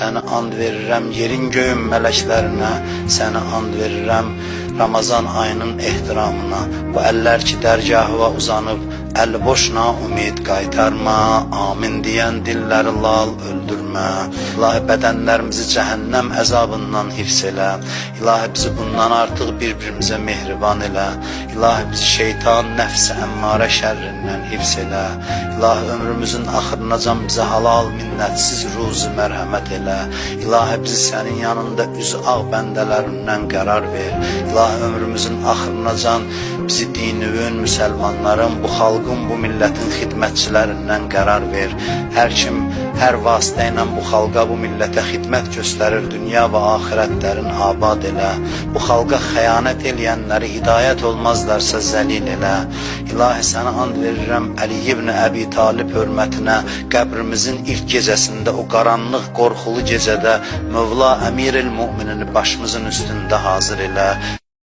Sənə and verirəm yerin göyün mələklərinə, sənə and verirəm Ramazan ayının ehtiramına. Bu əllər ki dərgahıva uzanıb, əli boşuna ümid qaytarma, amin deyən dilləri lal öldürmə. İlahi bədənlərimizi cəhənnəm əzabından hifz elə, İlahi bizi bundan artıq bir-birimizə mehriban elə, İlahi bizi şeytan, nəfs-i əmmarə şərrindən hifz elə, İlahi ömrümüzün axırınacan bizə halal minnətsiz ruzi mərhəmət elə, İlahi bizi sənin yanında üzü ağ bəndələrindən qərar ver, İlahi ömrümüzün axırınacan bizi dinivün, müsəlmanların, bu xalqın, bu millətin xidmətçilərindən qərar ver. Hər kim, hər vasitə ilə bu xalqa, bu millətə xidmət göstərir, dünya və axirətlərin abad elə. Bu xalqa xəyanət eləyənləri hidayət olmazlarsa zəlil elə. İlahi sənə and verirəm Əli ibn Əbi Talib hörmətinə, qəbrimizin ilk gecəsində, o qaranlıq, qorxulu gecədə Mövla Əmiril Müminini başımızın üstündə hazır elə.